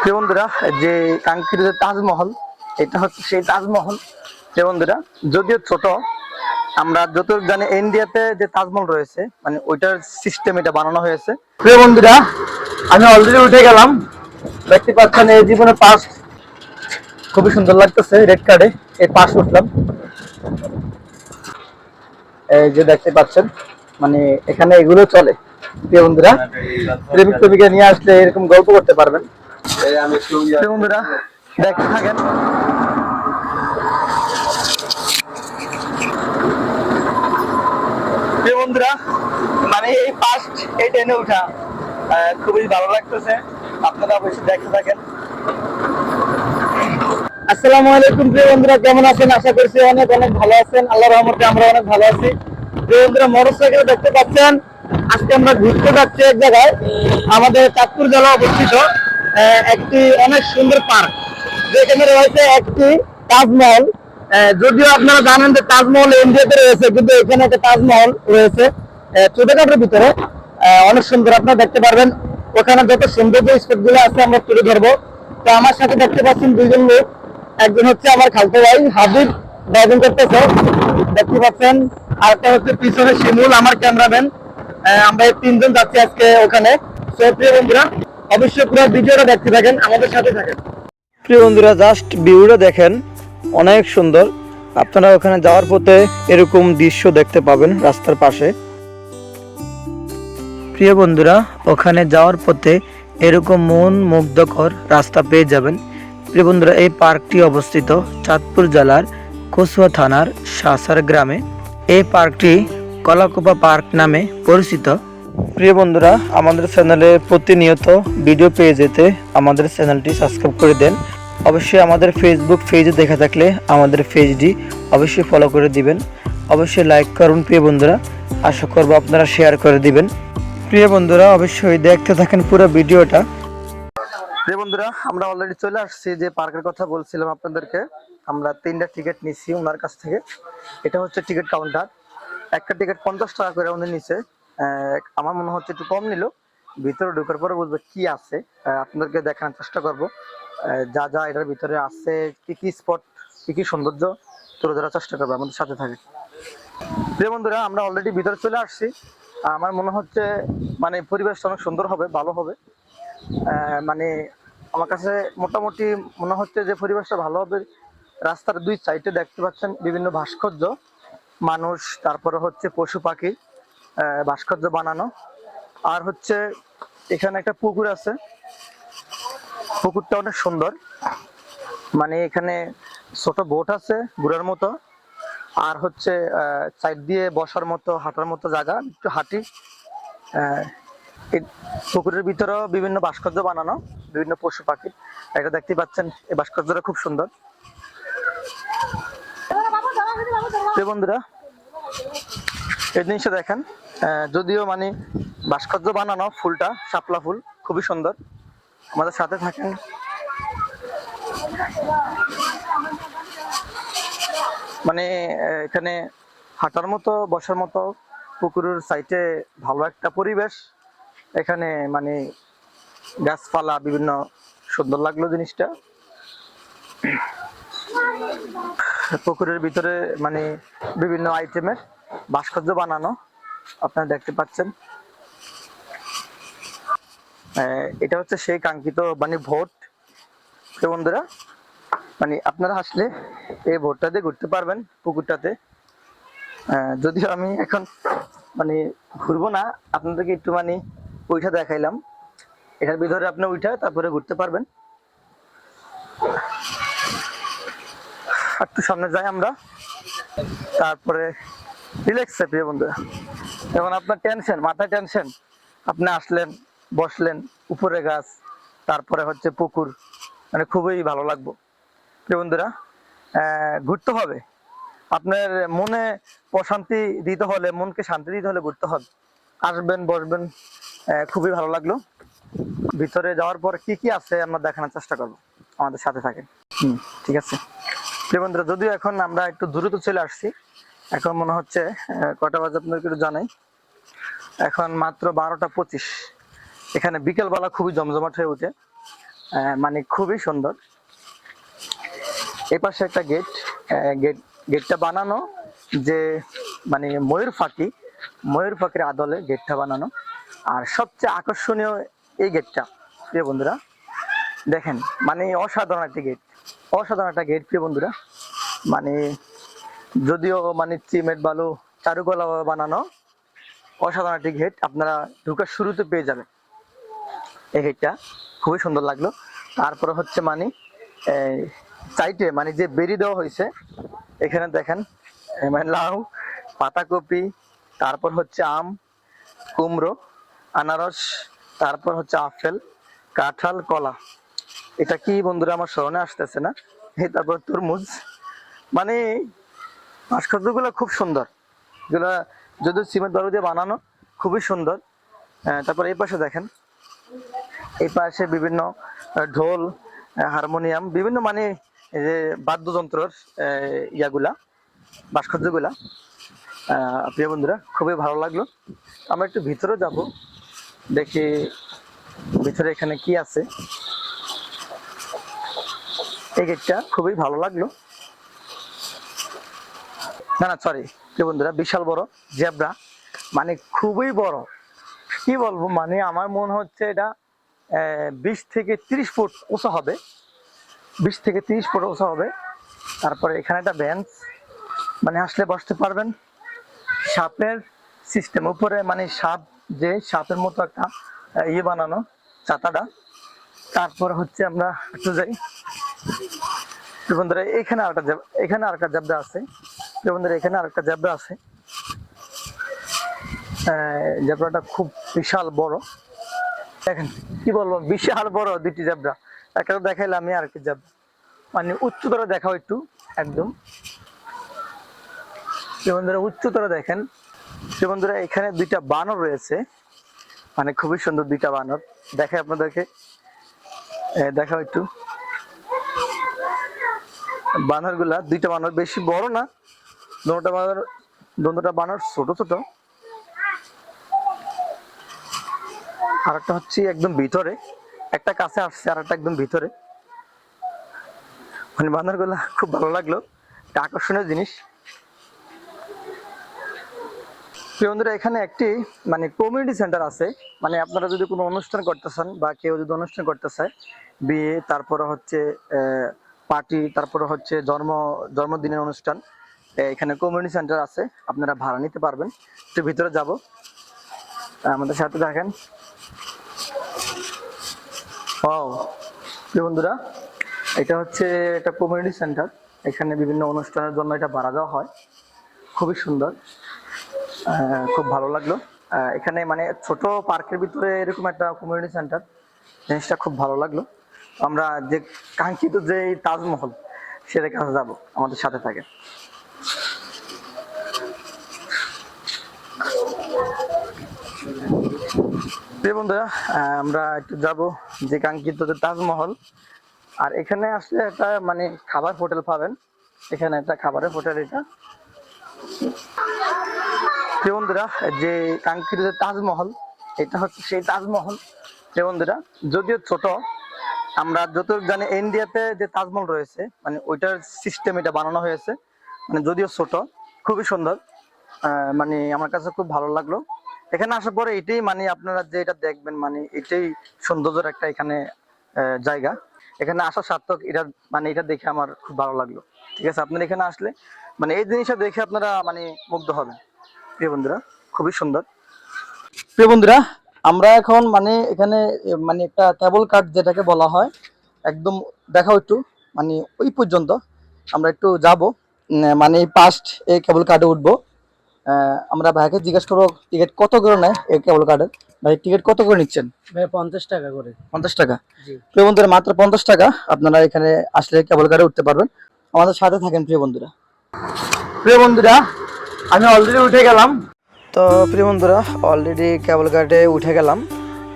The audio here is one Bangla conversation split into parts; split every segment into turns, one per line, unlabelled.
প্রিয় বন্ধুরা, যে কাঙ্ক্ষিত যে তাজমহল, এটা হচ্ছে সেই তাজমহল। প্রিয় বন্ধুরা, যদিও ছোট, আমরা যতটুকু জানি ইন্ডিয়াতে যে তাজমহল রয়েছে মানে ওইটার সিস্টেম এটা বানানো হয়েছে। প্রিয় বন্ধুরা, আমি অলরেডি উঠে গেলাম। দেখতে পাচ্ছেন এই জীবনে পাস খুবই সুন্দর লাগতেছে। রেড কার্ডে এই পাস উঠলাম। এই যে দেখতে পাচ্ছেন, মানে এখানে এগুলো চলে। প্রিয় বন্ধুরা, প্রেমিক প্রেমিকা নিয়ে আসলে এরকম গল্প করতে পারবেন। প্রিয় বন্ধুরা, দেখতে থাকেন। প্রিয় বন্ধুরা, মানে এই ফার্স্ট এই ট্রেনে উঠা খুবই ভালো লাগতেছে। আপনারা অবশ্যই দেখতে থাকেন। আসসালামু আলাইকুম প্রিয় বন্ধুরা, কেমন আছেন? আশা করছি অনেক অনেক ভালো আছেন। আল্লাহর রহমতে আমরা অনেক ভালো আছি। প্রিয় বন্ধুরা, মোটরসাইকেল দেখতে পাচ্ছেন। আজকে আমরা ঘুরতে যাচ্ছি এক জায়গায়, আমাদের চাঁদপুর জেলা অবস্থিত একটি অনেক সুন্দর পার্ক, যেখানে রয়েছে একটি তাজমহল। যদিও আপনারা জানেন যে তাজমহল ইন্ডিয়াতে রয়েছে, কিন্তু এখানে একটা তাজমহল রয়েছে ছোটখাটোর ভিতরে। অনেক সুন্দর, আপনারা দেখতে পারবেন। ওখানে যত সৌন্দর্য স্পট গুলো আছে আমরা তুলে ধরবো। তো আমার সাথে দেখতে পাচ্ছেন দুইজন লোক। একজন হচ্ছে আমার খালতো ভাই হাবিব, ড্রাইভিং করতেছে, দেখতে পাচ্ছেন। আর একটা হচ্ছে পিছনে শিমুল, আমার ক্যামেরাম্যান। আমরা এই তিনজন যাচ্ছি আজকে ওখানে। তো প্রিয় বন্ধুরা, অবশ্যই পুরো ভিডিওটা দেখতে থাকেন, আমাদের সাথে থাকেন। প্রিয় বন্ধুরা, জাস্ট ভিউটা দেখেন, অনেক সুন্দর। আপনারা ওখানে যাওয়ার পথে এরকম দৃশ্য দেখতে পাবেন রাস্তার পাশে। প্রিয় বন্ধুরা, ওখানে যাওয়ার পথে এরকম মন মুগ্ধকর রাস্তা পেয়ে যাবেন। প্রিয় বন্ধুরা, এই পার্কটি অবস্থিত চাঁদপুর জেলার কচুয়া থানার শাসার গ্রামে। এই পার্কটি কলাকুপা পার্ক নামে পরিচিত। প্রিয় বন্ধুরা, আমাদের চ্যানেলে প্রতিনিয়ত ভিডিও পেয়ে যেতে আমাদের চ্যানেলটি সাবস্ক্রাইব করে দেন। অবশ্যই আমাদের ফেসবুক পেজে দেখা থাকলে আমাদের পেজটি অবশ্যই ফলো করে দিবেন। অবশ্যই লাইক করুন প্রিয় বন্ধুরা, আশা করব আপনারা শেয়ার করে দিবেন। প্রিয় বন্ধুরা, অবশ্যই দেখতে থাকেন পুরো ভিডিওটা। প্রিয় বন্ধুরা, আমরা অলরেডি চলে আসছি যে পার্কের কথা বলছিলাম আপনাদেরকে। আমরা 3টা টিকিট নিচ্ছি ওনার কাছ থেকে। এটা হচ্ছে টিকিট কাউন্টার। একটা টিকিট 50 টাকা করে উনি নিচ্ছে। আমার মনে হচ্ছে একটু কম নিল। ভিতরে ঢোকার পরে বুঝবো কি আছে, আপনাদেরকে দেখানোর চেষ্টা করব। যা যা এটার ভিতরে আছে, কি কি স্পট, কি কি সৌন্দর্য তুলে ধরার চেষ্টা করবো। আমাদের সাথে থাকে। প্রিয় বন্ধুরা, আমরা অলরেডি ভিতরে চলে আসছি। আমার মনে হচ্ছে মানে পরিবেশটা অনেক সুন্দর হবে, ভালো হবে। মানে আমার কাছে মোটামুটি মনে হচ্ছে যে পরিবেশটা ভালো হবে। রাস্তার দুই সাইডে দেখতে পাচ্ছেন বিভিন্ন ভাস্কর্য, মানুষ, তারপরে হচ্ছে পশু পাখি ভাস্কর্য বানানো। আর হচ্ছে এখানে একটা পুকুর আছে, পুকুরটা অনেক সুন্দর। মানে এখানে ছোট বোট আছে ঘোরার মতো। আর হচ্ছে সাইড দিয়ে বসার মতো, হাঁটার মতো জায়গা, একটু হাঁটি। এই পুকুরের ভিতরেও বিভিন্ন ভাস্কর্য বানানো, বিভিন্ন পশু পাখি। এটা দেখতে পাচ্ছেন, এই ভাস্কর্যটা খুব সুন্দর। বন্ধুরা, এই জিনিসটা দেখেন। যদিও মানে ভাস্কর্য বানানো, ফুলটা শাপলা ফুল, খুবই সুন্দর। আমাদের সাথে থাকেন। মানে এখানে হাঁটার মতো, বসার মতো, পুকুরের সাইডে ভালো একটা পরিবেশ। এখানে মানে গাছপালা বিভিন্ন, সুন্দর লাগলো জিনিসটা। পুকুরের ভিতরে মানে বিভিন্ন আইটেমের ভাস্কর্য বানানো, আপনারা দেখতে পাচ্ছেন। এটা হচ্ছে সেই কাঙ্ক্ষিত মানে ভোট। বন্ধুরা, মানে আপনারা আসলে এই ভোটটাতে ঘুরতে পারবেন পুকুরটাতে। যদিও আমি এখন মানে ঘুরবো না, আপনাদেরকে একটু মানে ওইটা দেখাইলাম। এটার ভিতরে আপনি ওইটা তারপরে ঘুরতে পারবেন। একটু সামনে যাই আমরা, তারপরে রিল্যাক্স। প্রিয় বন্ধুরা, এখন আপনার টেনশন, মাথায় টেনশন, আপনি আসলেন, বসলেন, উপরে গাছ, তারপরে হচ্ছে পুকুর, মানে খুবই ভালো লাগবে। প্রিয় বন্ধুরা, ঘুরতে হবে। আপনার মনে প্রশান্তি দিতে হলে, মনকে শান্তি দিতে হলে ঘুরতে হবে। আসবেন, বসবেন, খুবই ভালো লাগলো। ভিতরে যাওয়ার পর কি কি আছে আমরা দেখানোর চেষ্টা করবো, আমাদের সাথে থাকেন। ঠিক আছে প্রিয় বন্ধুরা, যদিও এখন আমরা একটু দ্রুত চলে আসছি। এখন মনে হচ্ছে কটা বাজে আপনাদের একটু জানাই। এখন মাত্র 12টা 25। এখানে বিকেলবেলা খুবই জমজমাট হয়ে ওঠে।
মানে খুবই সুন্দর। এই পাশে একটা গেটটা বানানো যে মানে ময়ূর ফাঁকির আদলে গেটটা বানানো। আর সবচেয়ে আকর্ষণীয় এই গেটটা প্রিয় বন্ধুরা, দেখেন মানে অসাধারণ একটা গেট প্রিয় বন্ধুরা। মানে যদিও মানে সিমেন্ট বালু চারুকলা বানানো, অসাধারণ একটি গেট আপনারা ঢুকার শুরুতে পেয়ে যাবেন। এই গেটটা খুবই সুন্দর লাগলো। তারপরে হচ্ছে মানে সাইডে মানে যে বেরি দেওয়া হয়েছে, এখানে দেখেন মানে লাউ, পাতাকপি, তারপর হচ্ছে আম, কুমড়ো, আনারস, তারপর হচ্ছে আপেল, কাঁঠাল, কলা। এটা কি বন্ধুরা আমার স্মরণে আসতেছে না। তারপর তরমুজ। মানে ভাস্কর্যগুলো খুব সুন্দর, এগুলা যদিও সিমেন্ট বালু দিয়ে বানানো, খুবই সুন্দর। তারপর এই পাশে দেখেন, এই পাশে বিভিন্ন ঢোল, হারমোনিয়াম, বিভিন্ন মানে এই যে বাদ্যযন্ত্রের ইয়াগুলা, ভাস্কর্যগুলা। প্রিয় বন্ধুরা খুবই ভালো লাগলো। আমরা একটু ভিতরে যাব, দেখি ভিতরে এখানে কি আছে। এই গেটটা খুবই ভালো লাগলো। না সরি প্রিয় বন্ধুরা, বিশাল বড় জেব্রা, মানে খুবই বড়। কি বলবো, মানে আমার মনে হচ্ছে এটা 20 থেকে 30 ফুট উঁচা হবে, 20 থেকে 30 ফুট উঁচা হবে। তারপরে এখানে একটা বেঞ্চ, মানে আসলে বসতে পারবেন। সাপের সিস্টেম উপরে, মানে সাপের মতো একটা ইয়ে বানানো ছাতাটা। তারপর হচ্ছে আমরা একটু যাই বন্ধুরা, এখানে আরেকটা জেব্রা আছে বন্ধুরা, এখানে আরেকটা জেব্রা আছে। জেব্রাটা খুব বিশাল বড়, দেখেন কি বলবো, বিশাল বড় দুটি জেব্রা। একটা দেখাইলাম আমি, আরেকটি জেব্রা মানে উচ্চতর দেখাও একটু, একদম বন্ধুরা উচ্চতর দেখেন। বন্ধুরা এখানে দুইটা বানর রয়েছে, মানে খুবই সুন্দর দুইটা বানর। দেখে আপনাদেরকে দেখাও একটু। দুইটা বানর বেশি বড় না, দুটোটা বানর ছোট ছোট। আর একটা হচ্ছে একদম ভিতরে, একটা কাছে আসছে আর একটা একদম ভিতরে। মানে বানরগুলা খুব ভালো লাগলো, একটা আকর্ষণীয় জিনিস। বন্ধুরা এখানে একটি মানে কমিউনিটি সেন্টার আছে, মানে আপনারা যদি কোনো অনুষ্ঠান করতে চান বা কেউ যদি অনুষ্ঠান করতে চায়, বিয়ে, তারপরে হচ্ছে পার্টি, তারপরে হচ্ছে জন্মদিনের অনুষ্ঠান, এখানে কমিউনিটি সেন্টার আছে, আপনারা ভাড়া নিতে পারবেন। একটু ভিতরে যাব, আমাদের সাথে দেখেন। বন্ধুরা এটা হচ্ছে একটা কমিউনিটি সেন্টার, এখানে বিভিন্ন অনুষ্ঠানের জন্য এটা ভাড়া দেওয়া হয়। খুবই সুন্দর, খুব ভালো লাগলো। এখানে মানে ছোট পার্কের ভিতরে এরকম একটা কমিউনিটি সেন্টার, জিনিসটা খুব ভালো লাগলো। আমরা যে কাঙ্ক্ষিত যে তাজমহল, সেটার কাছে যাবো, আমাদের সাথে থাকে। বন্ধুরা আমরা একটু যাব যে কাঙ্ক্ষিত যে তাজমহল। আর এখানে আসলে একটা মানে খাবার হোটেল পাবেন, এখানে একটা খাবারের হোটেল। এটা বন্ধুরা যে কাঙ্ক্ষিত যে তাজমহল, এটা হচ্ছে সেই তাজমহল। বন্ধুরা যদিও ছোট, আমরা যতটুকু জানি ইন্ডিয়াতে যে তাজমহল রয়েছে মানে ওইটার সিস্টেম এটা বানানো হয়েছে, মানে যদিও ছোট, খুবই সুন্দর। মানে আমার কাছে খুব ভালো লাগলো। এখানে আসার পরে এটাই মানে আপনারা যে এটা দেখবেন, মানে এটাই সৌন্দর্যের একটা এখানে জায়গা। এখানে আসা সার্থক, এটা মানে এটা দেখে আমার খুব ভালো লাগলো। ঠিক আছে, আপনারা এখানে আসলে মানে এই জিনিসটা দেখে আপনারা মানে মুগ্ধ হবেন। প্রিয় বন্ধুরা খুবই সুন্দর। প্রিয় বন্ধুরা আমরা এখন মানে এখানে মানে একটা কেবল কার্ড যেটাকে বলা হয়, একদম দেখাও একটু, মানে ওই পর্যন্ত আমরা একটু যাব, মানে ফার্স্ট এই কেবল কার্ডে উঠবো। আমরা ভাইকে জিজ্ঞেস করবো টিকিট কত করে নেয় এই কেবল কার্ডের। ভাই টিকিট কত করে নিচ্ছেন?
ভাই 50 টাকা করে।
50 টাকা।
জি
প্রিয় বন্ধুরা মাত্র 50 টাকা আপনারা এখানে আসলে কেবল কার্ডে উঠতে পারবেন। আমাদের সাথে থাকেন প্রিয় বন্ধুরা। আমি অলরেডি উঠে গেলাম।
তো প্রিয় বন্ধুরা অলরেডি কেবল কার্টে উঠে গেলাম।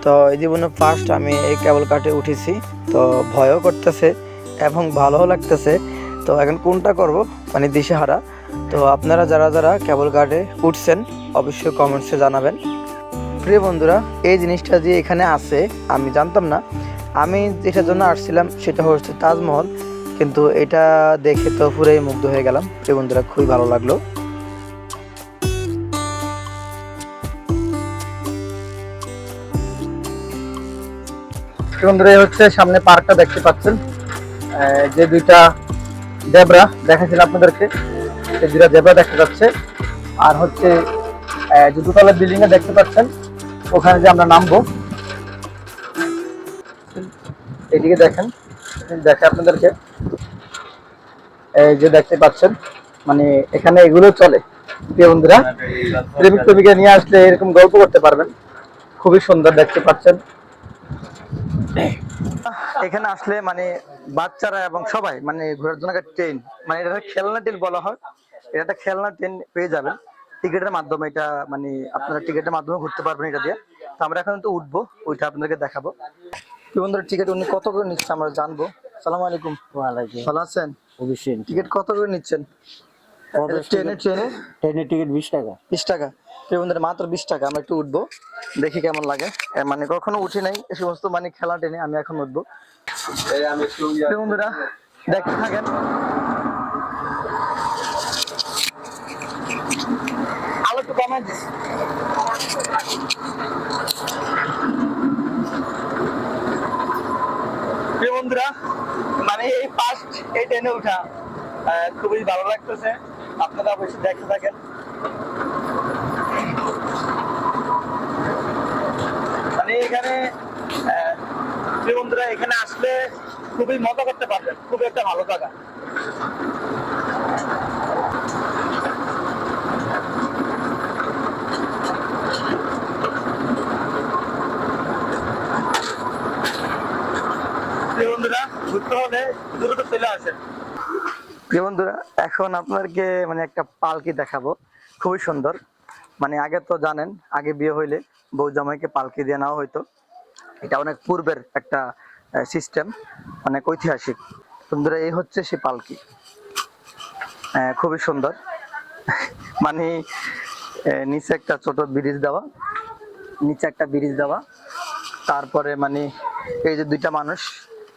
তো এই জীবনে ফার্স্ট আমি এই কেবল কার্টে উঠেছি, তো ভয়ও করতেছে এবং ভালোও লাগতেছে। তো এখন কোনটা করব মানে দিশেহারা। তো আপনারা যারা যারা কেবল কার্টে উঠছেন অবশ্যই কমেন্টসে জানাবেন। প্রিয় বন্ধুরা এই জিনিসটা যে এখানে আছে আমি জানতাম না, আমি যেটার জন্য আসছিলাম সেটা হচ্ছে তাজমহল, কিন্তু এটা দেখে তো পুরোই মুগ্ধ হয়ে গেলাম। প্রিয় বন্ধুরা, খুবই ভালো লাগলো।
বন্ধুরা, এই হচ্ছে সামনে পার্কটা দেখতে পাচ্ছেন। যে দুইটা জেব্রা দেখাচ্ছিল আপনাদেরকে, সেই দুইটা জেব্রা দেখা যাচ্ছে। আর হচ্ছে যে দোতলা বিল্ডিং এ দেখতে পাচ্ছেন, ওখানে যে আমরা নামবো, এদিকে দেখেন, দেখে আপনাদেরকে, এই যে দেখতে পাচ্ছেন, মানে এখানে এগুলো চলে। প্রিয় বন্ধুরা, প্রেমিক প্রেমিকা নিয়ে আসলে এরকম গল্প করতে পারবেন। খুবই সুন্দর দেখতে পাচ্ছেন। এখানে আসলে মানে বাচ্চারা এবং সবাই মানে ঘোরার জন্য একটা ট্রেন, মানে এটা খেলনা ট্রেন বলা হয়। এটা একটা খেলনা ট্রেন পেয়ে যাবেন টিকিটের মাধ্যমে। এটা মানে আপনারা টিকিটের মাধ্যমে ঘুরতে পারবেন এটা দিয়ে। তো আমরা এখন তো উঠবো, ওইটা আপনাদেরকে দেখাবো। তো বন্ধুরা, টিকিট উনি কত করে নিচ্ছে আমরা জানবো। সালামু আলাইকুম।
ওয়ালাইকুম
ভালো আছেন?
অবশ্যই।
টিকিট কত করে নিচ্ছেন? ট্রেনের
ট্রেনের টিকিট 20 টাকা।
20 টাকা। প্রিয় বন্ধুরা, মাত্র 20 টাকা। আমরা একটু উঠবো, দেখি কেমন লাগে। মানে কখনো উঠি নাই এই সমস্ত মানে খেলা ট্রেনে, আমি এখন উঠবো। প্রিয় বন্ধুরা, দেখতে থাকেন। আলো একটু কমাই দিস। প্রিয় বন্ধুরা, মানে এই ফার্স্ট এই ট্রেনে উঠা, খুবই ভালো লাগতেছে। আপনারা অবশ্যই দেখতে থাকেন। মানে এখানে প্রিয় বন্ধুরা, এখানে আসলে খুবই মজা করতে পারবেন। খুবই একটা ভালো জায়গা। প্রিয় বন্ধুরা, ঘুরতে হলে দ্রুত চলে আসেন। প্রিয় বন্ধুরা, এখন আপনাদেরকে মানে একটা পালকি দেখাবো, খুবই সুন্দর। মানে আগে তো জানেন, আগে বিয়ে হইলে বউ জামাইকে পালকি দিয়ে নেওয়া হইতো। এটা অনেক পূর্বের একটা সিস্টেম, অনেক ঐতিহাসিক। বন্ধুরা, এই হচ্ছে সেই পালকি, খুবই সুন্দর। মানে নিচে একটা ছোট ব্রিজ দেওয়া, নিচে একটা ব্রিজ দেওয়া, তারপরে মানে এই যে দুইটা মানুষ,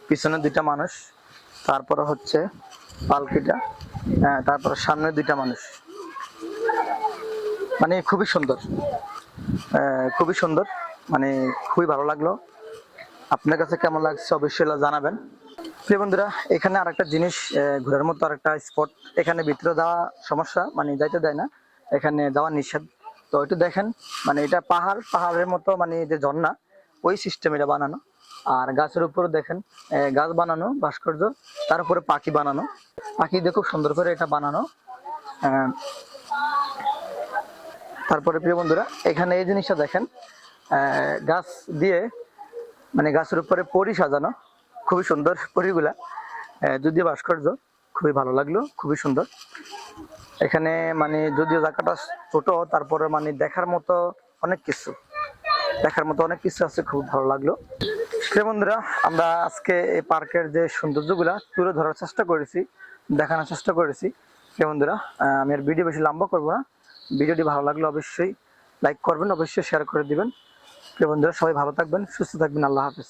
পিছনে দুইটা মানুষ, তারপরে হচ্ছে পালকিটা, তারপরে সামনে দুইটা মানুষ। মানে খুবই সুন্দর, খুবই সুন্দর। মানে খুবই ভালো লাগলো। আপনার কাছে কেমন লাগছে অবশ্যই জানাবেন। প্রিয় বন্ধুরা, এখানে আরেকটা জিনিস, ঘোরার মতো আরেকটা স্পট। এখানে ভিতরে যাওয়া সমস্যা, মানে যাইতে দেয় না, এখানে যাওয়া নিষেধ। তো একটু দেখেন, মানে এটা পাহাড়ের মতো, মানে যে ঝর্ণা, ওই সিস্টেম এটা বানানো। আর গাছের উপরে দেখেন, গাছ বানানো ভাস্কর্য, তার উপরে পাখি বানানো, পাখি দিয়ে খুব সুন্দর করে এটা বানানো। তারপরে প্রিয় বন্ধুরা, এখানে এই জিনিসটা দেখেন, গাছ দিয়ে, মানে গাছের উপরে পরি সাজানো, খুবই সুন্দর পরিগুলা, যদিও ভাস্কর্য, খুবই ভালো লাগলো, খুবই সুন্দর। এখানে মানে যদিও জায়গাটা ছোট, তারপরে মানে দেখার মতো অনেক কিছু, আছে, খুব ভালো লাগলো। প্রিয় বন্ধুরা, আমরা আজকে এই পার্কের যে সৌন্দর্যগুলা তুলে ধরার চেষ্টা করেছি, দেখানোর চেষ্টা করেছি। প্রিয় বন্ধুরা, আমি আর ভিডিও বেশি লম্বা করবো না। ভিডিওটি ভালো লাগলে অবশ্যই লাইক করবেন, অবশ্যই শেয়ার করে দিবেন। প্রিয় বন্ধুরা, সবাই ভালো থাকবেন, সুস্থ থাকবেন। আল্লাহ হাফেজ।